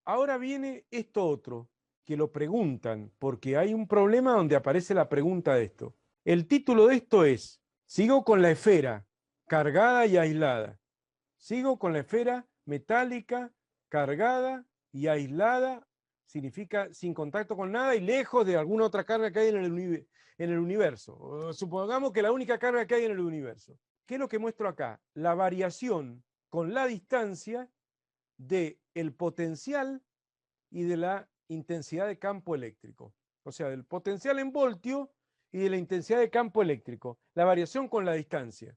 ahora viene esto otro, que lo preguntan, porque hay un problema donde aparece la pregunta de esto. El título de esto es, sigo con la esfera cargada y aislada. Sigo con la esfera metálica, cargada y aislada, significa sin contacto con nada y lejos de alguna otra carga que hay en el universo. Supongamos que la única carga que hay en el universo. ¿Qué es lo que muestro acá? La variación con la distancia del potencial y de la intensidad de campo eléctrico. O sea, del potencial en voltio y de la intensidad de campo eléctrico. La variación con la distancia.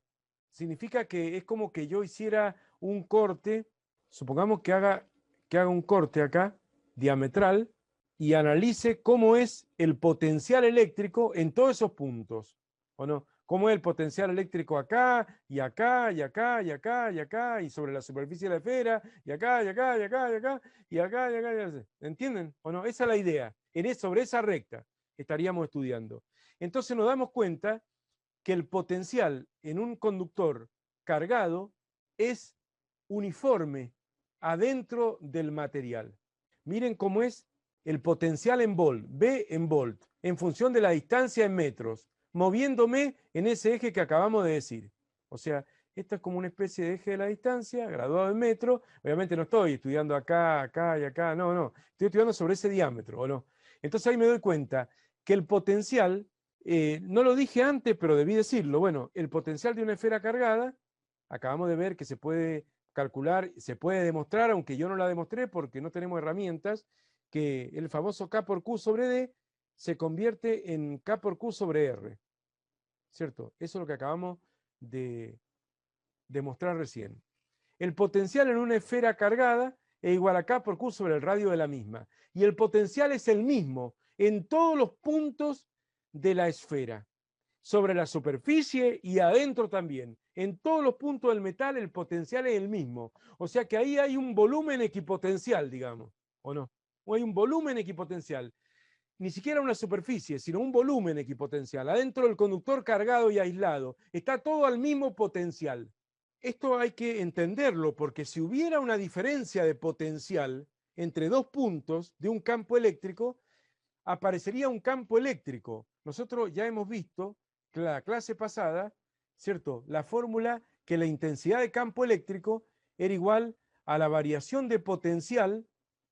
Significa que es como que yo hiciera un corte, supongamos que haga un corte acá, diametral, y analice cómo es el potencial eléctrico en todos esos puntos. ¿O no? Cómo es el potencial eléctrico acá, y acá, y acá, y acá, y acá, y sobre la superficie de la esfera, y acá, y acá, y acá, y acá, y acá, y acá, y acá. ¿Entienden? ¿O no? Esa es la idea. Sobre esa recta estaríamos estudiando. Entonces nos damos cuenta que el potencial en un conductor cargado es uniforme adentro del material. Miren cómo es el potencial en volt, V en volt, en función de la distancia en metros, moviéndome en ese eje que acabamos de decir. O sea, esto es como una especie de eje de la distancia, graduado en metros. Obviamente no estoy estudiando acá, acá y acá, no, no. Estoy estudiando sobre ese diámetro, ¿o no? Entonces ahí me doy cuenta que el potencial, no lo dije antes, pero debí decirlo. Bueno, el potencial de una esfera cargada, acabamos de ver que se puede calcular, se puede demostrar, aunque yo no la demostré porque no tenemos herramientas, que el famoso K por Q sobre D se convierte en K por Q sobre R. ¿Cierto? Eso es lo que acabamos de demostrar recién. El potencial en una esfera cargada es igual a K por Q sobre el radio de la misma. Y el potencial es el mismo en todos los puntos de la esfera, sobre la superficie y adentro también. En todos los puntos del metal el potencial es el mismo. O sea que ahí hay un volumen equipotencial, digamos, ¿o no? O hay un volumen equipotencial. Ni siquiera una superficie, sino un volumen equipotencial. Adentro del conductor cargado y aislado. Está todo al mismo potencial. Esto hay que entenderlo porque si hubiera una diferencia de potencial entre dos puntos de un campo eléctrico, aparecería un campo eléctrico. Nosotros ya hemos visto que la clase pasada, ¿cierto? La fórmula que la intensidad de campo eléctrico era igual a la variación de potencial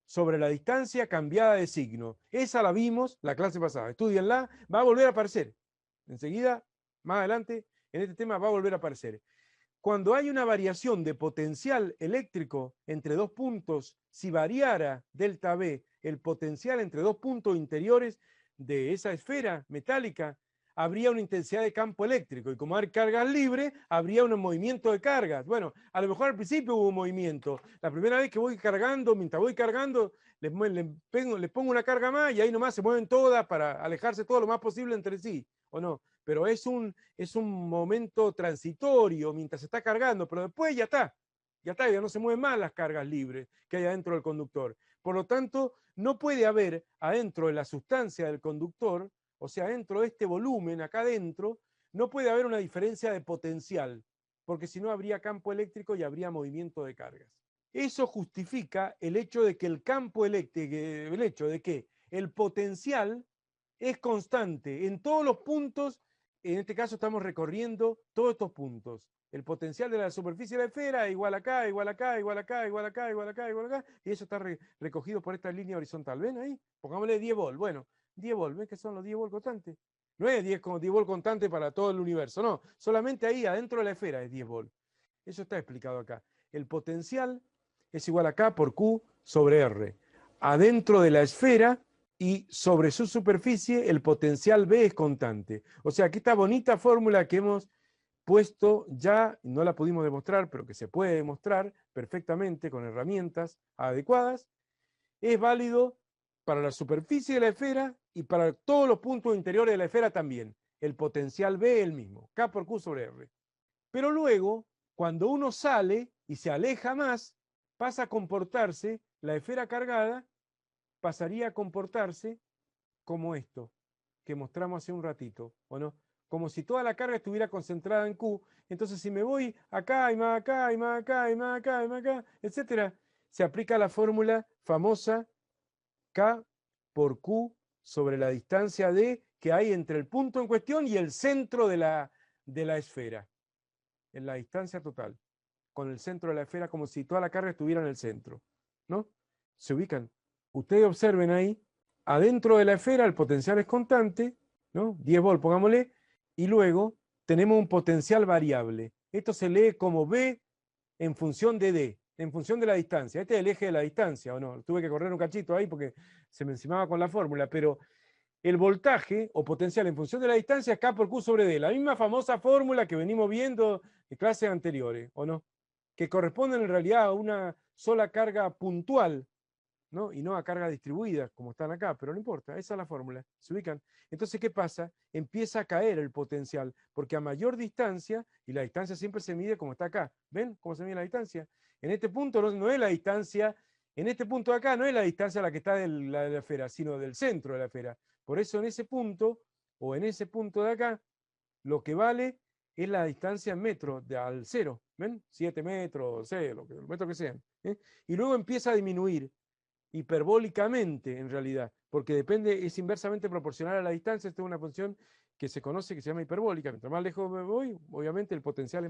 sobre la distancia cambiada de signo. Esa la vimos la clase pasada. Estudienla, va a volver a aparecer. Enseguida, más adelante, en este tema va a volver a aparecer. Cuando hay una variación de potencial eléctrico entre dos puntos, si variara delta B el potencial entre dos puntos interiores de esa esfera metálica, habría una intensidad de campo eléctrico. Y como hay cargas libres, habría un movimiento de cargas. Bueno, a lo mejor al principio hubo un movimiento. La primera vez que voy cargando, mientras voy cargando, les pongo una carga más y ahí nomás se mueven todas para alejarse todo lo más posible entre sí. ¿O no? Pero es un momento transitorio mientras se está cargando, pero después ya está, ya no se mueven más las cargas libres que hay adentro del conductor. Por lo tanto, no puede haber adentro de la sustancia del conductor, o sea, dentro de este volumen, acá adentro, no puede haber una diferencia de potencial, porque si no habría campo eléctrico y habría movimiento de cargas. Eso justifica el hecho de que el campo eléctrico, el hecho de que el potencial es constante en todos los puntos. En este caso estamos recorriendo todos estos puntos. El potencial de la superficie de la esfera es igual acá, igual acá, igual acá, igual acá, igual acá, igual acá, y eso está recogido por esta línea horizontal. ¿Ven ahí? Pongámosle 10 volt. Bueno, 10 volt, ¿ven que son los 10 volt constantes? No es 10 volt constante para todo el universo, no. Solamente ahí adentro de la esfera es 10 volt. Eso está explicado acá. El potencial es igual a K por Q sobre R. Adentro de la esfera y sobre su superficie el potencial B es constante. O sea, aquí esta bonita fórmula que hemos puesto ya, no la pudimos demostrar, pero que se puede demostrar perfectamente con herramientas adecuadas, es válido para la superficie de la esfera y para todos los puntos interiores de la esfera también. El potencial B es el mismo, K por Q sobre R. Pero luego, cuando uno sale y se aleja más, pasa a comportarse, la esfera cargada pasaría a comportarse como esto que mostramos hace un ratito, ¿o no? Como si toda la carga estuviera concentrada en Q. Entonces, si me voy acá y más acá y más acá y más acá y más acá, etcétera, se aplica la fórmula famosa K por Q sobre la distancia D que hay entre el punto en cuestión y el centro de la esfera, en la distancia total, con el centro de la esfera como si toda la carga estuviera en el centro, ¿no? Se ubican. Ustedes observen ahí, adentro de la esfera el potencial es constante, ¿no? 10 volts, pongámosle, y luego tenemos un potencial variable. Esto se lee como V en función de D, en función de la distancia. Este es el eje de la distancia, ¿o no? Tuve que correr un cachito ahí porque se me encimaba con la fórmula, pero el voltaje o potencial en función de la distancia es K por Q sobre D, la misma famosa fórmula que venimos viendo en clases anteriores, ¿o no? Que corresponden en realidad a una sola carga puntual, ¿no? Y no a cargas distribuidas como están acá, pero no importa, esa es la fórmula, se ubican. Entonces, ¿qué pasa? Empieza a caer el potencial, porque a mayor distancia, y la distancia siempre se mide como está acá, ¿ven cómo se mide la distancia? En este punto no es la distancia, en este punto de acá no es la distancia a la que está de la esfera, sino del centro de la esfera. Por eso en ese punto, o en ese punto de acá, lo que vale es la distancia en metros al cero, ¿ven? 7 metros, 0, los metros que sean. ¿Eh? Y luego empieza a disminuir hiperbólicamente en realidad, porque depende, es inversamente proporcional a la distancia. Esta es una función que se conoce que se llama hiperbólica. Mientras más lejos me voy, obviamente el potencial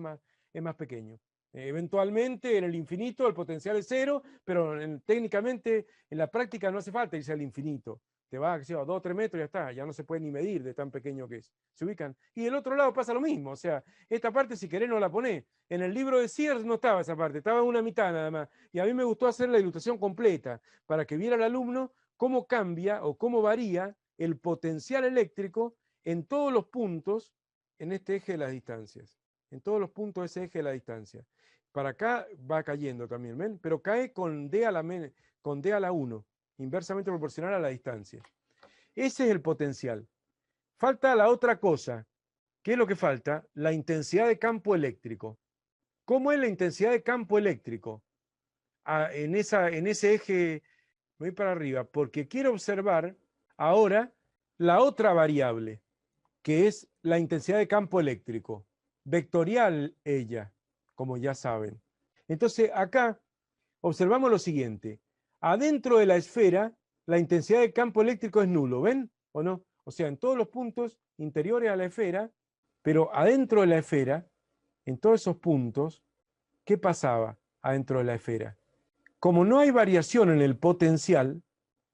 es más pequeño. Eventualmente en el infinito el potencial es cero, pero técnicamente en la práctica no hace falta irse al infinito. Te va a 2 o 3 metros y ya está, ya no se puede ni medir de tan pequeño que es. Se ubican. Y del otro lado pasa lo mismo, o sea, esta parte si querés no la ponés. En el libro de Sears no estaba esa parte, estaba una mitad nada más. Y a mí me gustó hacer la ilustración completa para que viera el alumno cómo cambia o cómo varía el potencial eléctrico en todos los puntos en este eje de las distancias. En todos los puntos de ese eje de la distancia. Para acá va cayendo también, ¿ven? Pero cae con D a la 1, inversamente proporcional a la distancia. Ese es el potencial. Falta la otra cosa. ¿Qué es lo que falta? La intensidad de campo eléctrico. ¿Cómo es la intensidad de campo eléctrico? En ese eje, voy para arriba, porque quiero observar ahora la otra variable, que es la intensidad de campo eléctrico. Vectorial ella, como ya saben. Entonces, acá observamos lo siguiente. Adentro de la esfera, la intensidad de campo eléctrico es nulo, ¿ven o no? O sea, en todos los puntos interiores a la esfera, pero adentro de la esfera, en todos esos puntos, ¿qué pasaba adentro de la esfera? Como no hay variación en el potencial,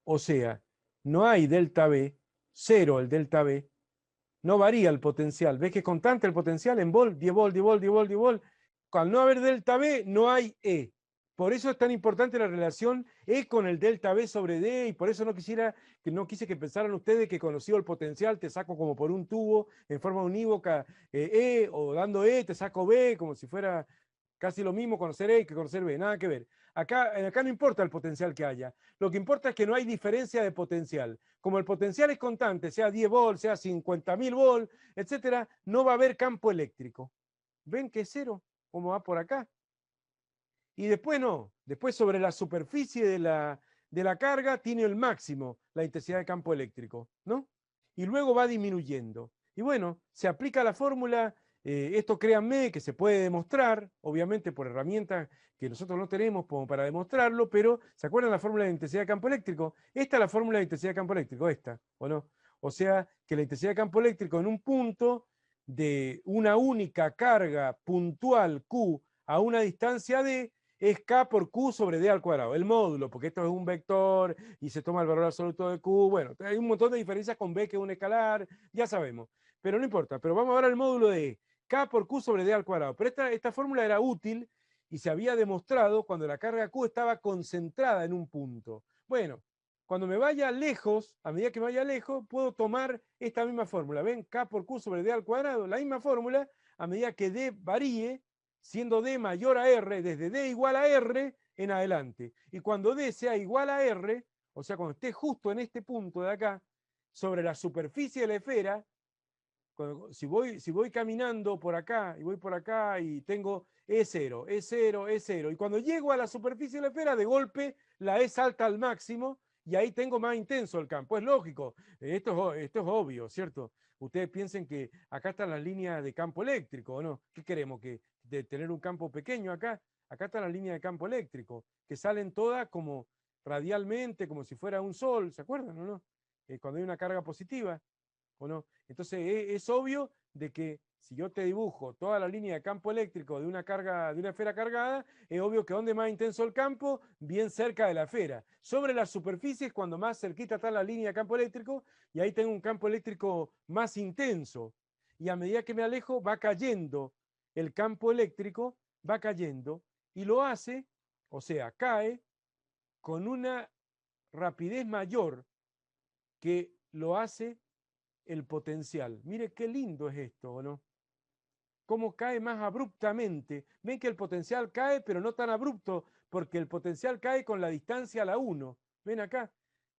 o sea, no hay delta B, cero el delta B, no varía el potencial. ¿Ves que es constante el potencial en volt? 10 volt, 10 volt, 10 volt, 10 volt. Al no haber delta B, no hay E. Por eso es tan importante la relación E con el delta B sobre D, y por eso no quise que pensaran ustedes que conocido el potencial te saco como por un tubo en forma unívoca E, o dando E te saco B, como si fuera casi lo mismo conocer E que conocer B, nada que ver. Acá no importa el potencial que haya, lo que importa es que no hay diferencia de potencial. Como el potencial es constante, sea 10 volts, sea 50.000 volts, etcétera, no va a haber campo eléctrico. ¿Ven que es cero? ¿Cómo va por acá? Y después no, después sobre la superficie de la carga tiene el máximo la intensidad de campo eléctrico, ¿no? Y luego va disminuyendo. Y bueno, se aplica la fórmula, esto créanme que se puede demostrar, obviamente por herramientas que nosotros no tenemos como para demostrarlo, pero ¿se acuerdan la fórmula de intensidad de campo eléctrico? Esta es la fórmula de intensidad de campo eléctrico, esta, ¿o no? O sea, que la intensidad de campo eléctrico en un punto de una única carga puntual Q a una distancia D es K por Q sobre D al cuadrado, el módulo, porque esto es un vector y se toma el valor absoluto de Q. Bueno, hay un montón de diferencias con B, que es un escalar, ya sabemos, pero no importa. Pero vamos ahora al módulo de K por Q sobre D al cuadrado. Pero esta fórmula era útil y se había demostrado cuando la carga Q estaba concentrada en un punto. Bueno, cuando me vaya lejos, a medida que me vaya lejos, puedo tomar esta misma fórmula. ¿Ven? K por Q sobre D al cuadrado, la misma fórmula, a medida que D varíe, siendo D mayor a R, desde D igual a R en adelante. Y cuando D sea igual a R, o sea, cuando esté justo en este punto de acá, sobre la superficie de la esfera, si voy caminando por acá y voy por acá y tengo E0, E0, E0, y cuando llego a la superficie de la esfera, de golpe la E salta al máximo y ahí tengo más intenso el campo. Es lógico, esto es obvio, ¿cierto? Ustedes piensen que acá están las líneas de campo eléctrico, ¿o no? ¿Qué queremos? ¿Que de tener un campo pequeño acá? acá está la línea de campo eléctrico, que salen todas como radialmente, como si fuera un sol, ¿se acuerdan o no? Cuando hay una carga positiva, ¿o no? Entonces es obvio de que si yo te dibujo toda la línea de campo eléctrico de una carga, de una esfera cargada, es obvio que donde más intenso el campo, bien cerca de la esfera. Sobre las superficies, cuando más cerquita está la línea de campo eléctrico, y ahí tengo un campo eléctrico más intenso. Y a medida que me alejo, va cayendo el campo eléctrico, va cayendo, y lo hace, o sea, cae con una rapidez mayor que lo hace el potencial. Mire qué lindo es esto, ¿o no? Cómo cae más abruptamente. Ven que el potencial cae, pero no tan abrupto, porque el potencial cae con la distancia a la 1. Ven acá.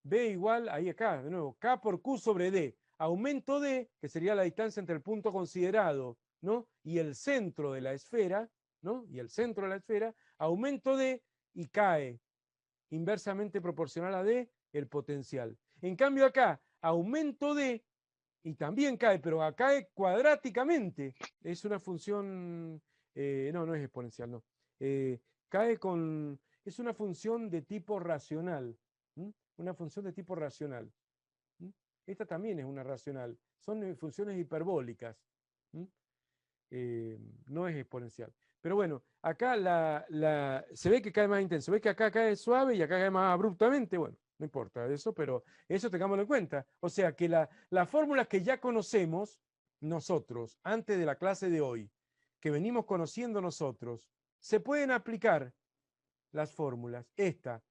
B igual, ahí acá, de nuevo, K por Q sobre D. Aumento D, que sería la distancia entre el punto considerado, ¿no? Y el centro de la esfera, ¿no? Y el centro de la esfera, aumento D y cae inversamente proporcional a D el potencial. En cambio acá, aumento D y también cae, pero cae cuadráticamente. Es una función, no es exponencial, no. Cae con, es una función de tipo racional. Una función de tipo racional. Esta también es una racional. Son funciones hiperbólicas. No es exponencial. Pero bueno, acá se ve que cae más intenso. ¿Ve que acá cae suave y acá cae más abruptamente? Bueno, no importa eso, pero eso tengámoslo en cuenta. O sea que las fórmulas que ya conocemos nosotros antes de la clase de hoy, que venimos conociendo nosotros, se pueden aplicar las fórmulas. Esta,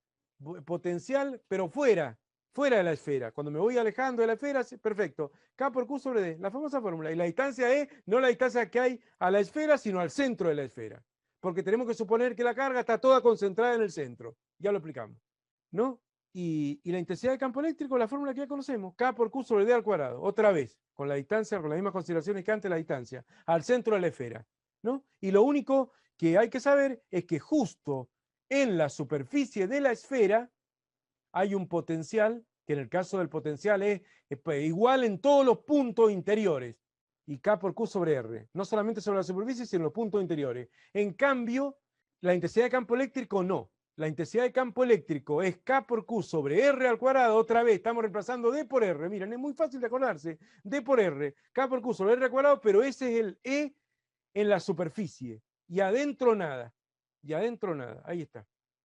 potencial, pero fuera de la esfera. Cuando me voy alejando de la esfera, perfecto. K por Q sobre D, la famosa fórmula. Y la distancia es no la distancia que hay a la esfera, sino al centro de la esfera. Porque tenemos que suponer que la carga está toda concentrada en el centro. Ya lo explicamos. ¿No? Y la intensidad de campo eléctrico, la fórmula que ya conocemos, K por Q sobre D al cuadrado. Otra vez, con la distancia, con las mismas consideraciones que antes, la distancia, al centro de la esfera. ¿No? Y lo único que hay que saber es que justo en la superficie de la esfera hay un potencial, que en el caso del potencial es igual en todos los puntos interiores, y K por Q sobre R, no solamente sobre la superficie, sino en los puntos interiores. En cambio, la intensidad de campo eléctrico no. La intensidad de campo eléctrico es K por Q sobre R al cuadrado, otra vez, estamos reemplazando D por R, miren, es muy fácil de acordarse, D por R, K por Q sobre R al cuadrado, pero ese es el E en la superficie, y adentro nada, ahí está.